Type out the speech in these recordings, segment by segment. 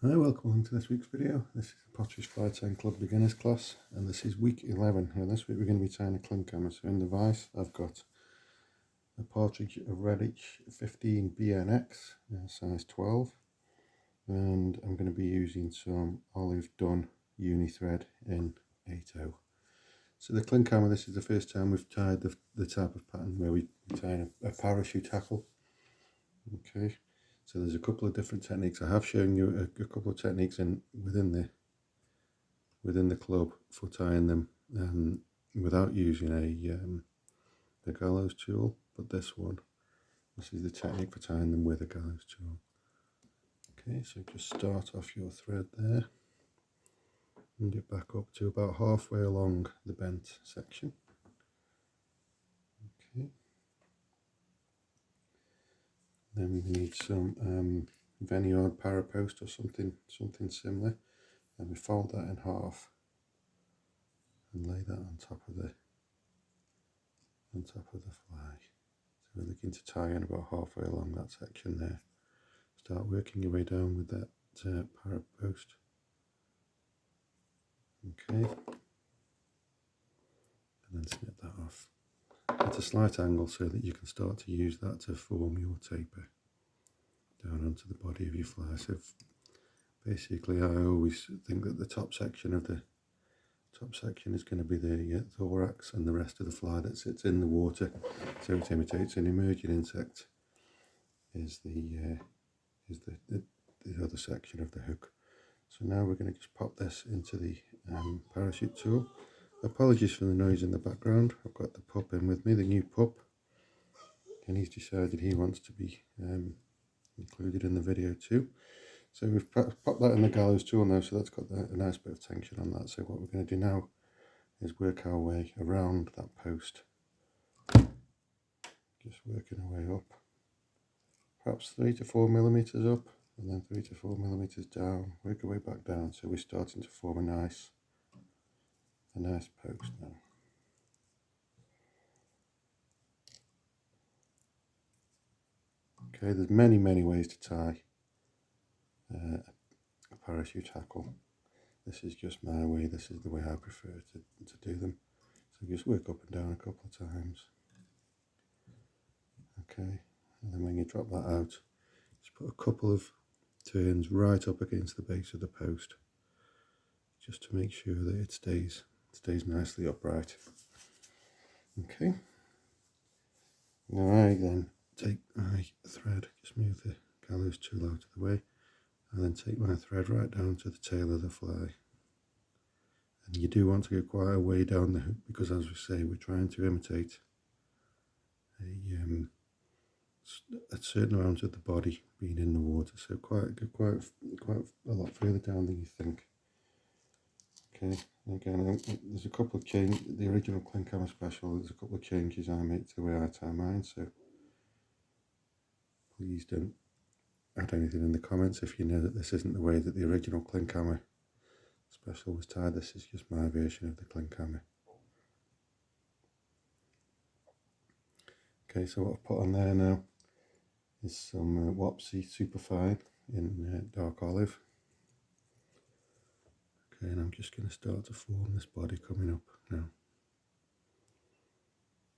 Hi, welcome to this week's video. This is the Potteries Fly Tying Club Beginners class, and this is week 11. And this week we're going to be tying a Klinkhammer. So in the vise I've got a Partridge of Redditch 15 BNX, size 12, and I'm going to be using some olive dun uni thread in 8/0. So the Klinkhammer, this is the first time we've tied the type of pattern where we tie a parachute hackle. Okay. So there's a couple of different techniques. I have shown you a couple of techniques within the club for tying them without using a gallows tool, but this is the technique for tying them with a gallows tool. Okay, so just start off your thread there and get back up to about halfway along the bent section. Okay. Then we need some Vineyard parapost or something similar, and we fold that in half and lay that on top of the fly. So we're looking to tie in about halfway along that section there. Start working your way down with that parapost. Okay, and then snip that off at a slight angle so that you can start to use that to form your taper down onto the body of your fly. So basically I always think that the top section is going to be the thorax, and the rest of the fly that sits in the water, so it imitates an emerging insect, is the other section of the hook. So now we're going to just pop this into the parachute tool. Apologies for the noise in the background. I've got the pup in with me, the new pup, and he's decided he wants to be included in the video too. So we've popped that in the gallows tool now, so that's got a nice bit of tension on that. So what we're going to do now is work our way around that post, just working our way up, perhaps 3 to 4 millimeters up, and then 3 to 4 millimeters down, work our way back down, so we're starting to form a nice post now. Okay, there's many ways to tie a parachute hackle. This is just my way. This is the way I prefer to do them. So just work up and down a couple of times. Okay, and then when you drop that out, just put a couple of turns right up against the base of the post, just to make sure that it stays nicely upright. Okay, now I then take my thread, just move the gallows tool out of the way, and then take my thread right down to the tail of the fly. And you do want to go quite a way down the hook, because as we say, we're trying to imitate a certain amount of the body being in the water, so quite a lot further down than you think. Okay, again, there's a couple of changes. The original Klinkhammer special, there's a couple of changes I make to the way I tie mine, so please don't add anything in the comments if you know that this isn't the way that the original Klinkhammer special was tied. This is just my version of the Klinkhammer. Okay, so what I've put on there now is some Wapsi Superfine in dark olive. Okay, and I'm just going to start to form this body coming up now.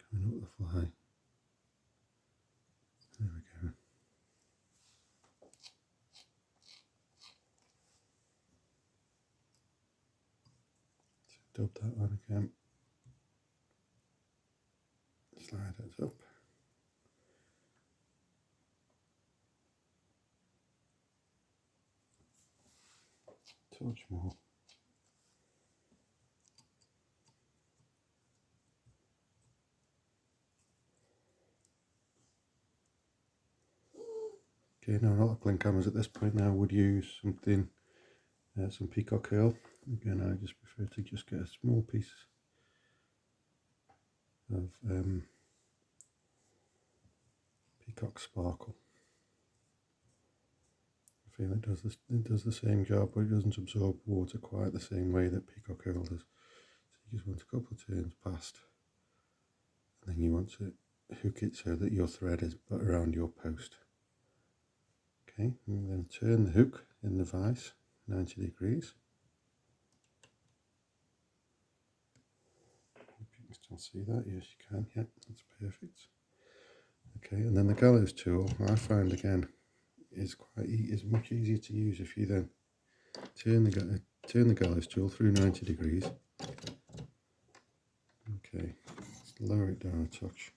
Coming up the fly. There we go. So dub that one again. Slide it up. Touch more. Okay, now a lot of Klinkhammers at this point now would use something, some peacock herl. Again, I just prefer to just get a small piece of peacock sparkle. I feel it does the same job, but it doesn't absorb water quite the same way that peacock herl does. So you just want a couple of turns past, and then you want to hook it so that your thread is around your post. Okay, I'm going to turn the hook in the vise 90 degrees. Hope you can still see that. Yes, you can. Yep, that's perfect. Okay, and then the gallows tool, I find again, is much easier to use if you then turn the gallows tool through 90 degrees. Okay, let's lower it down a touch.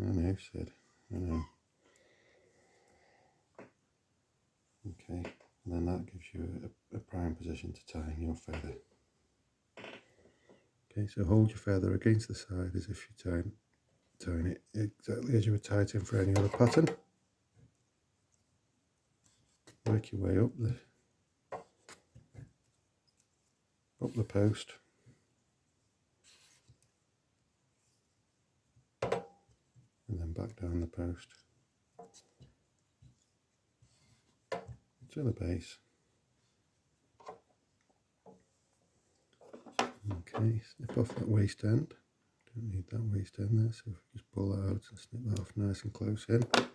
I know, Sid. I know. Okay, and then that gives you a prime position to tie your feather. Okay, so hold your feather against the side as if you're tying it exactly as you would tie it in for any other pattern. Work your way up the post. And then back down the post to the base. Okay, snip off that waist end. Don't need that waist end there, so if we just pull that out and snip that off nice and close in. Okay,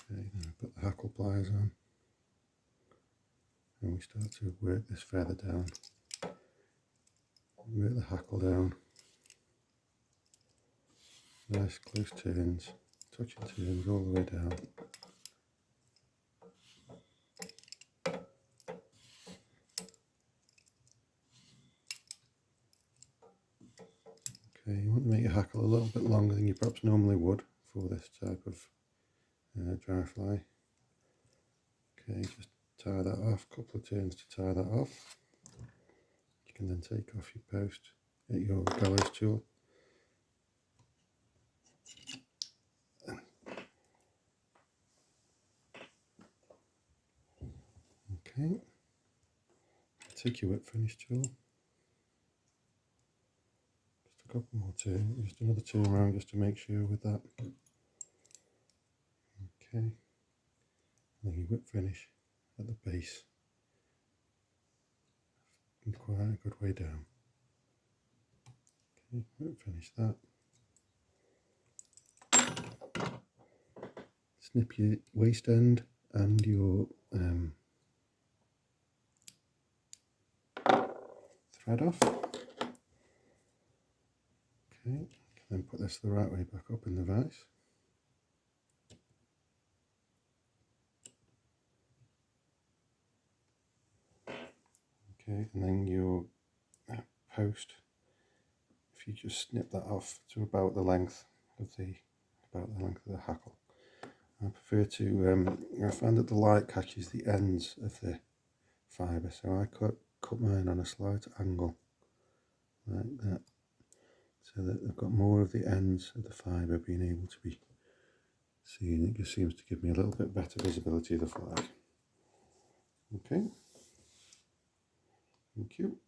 then we put the hackle pliers on. And we start to work this feather down. Work the hackle down. Nice close turns, touching turns all the way down. Okay, you want to make your hackle a little bit longer than you perhaps normally would for this type of dry fly. Okay, just tie that off, a couple of turns to tie that off. You can then take off your post at your gallows tool. Okay, take your whip finish tool. Just a couple more turns, just another turn around just to make sure with that. Okay, and then your whip finish at the base. And quite a good way down. Okay, whip finish that. Snip your waist end and your thread off. Okay, then put this the right way back up in the vise. Okay, and then your post, if you just snip that off to about the length of the hackle. I prefer to, I find that the light catches the ends of the fibre, so I cut mine on a slight angle, like that, so that I've got more of the ends of the fibre being able to be seen. It just seems to give me a little bit better visibility of the flag. Okay, thank you.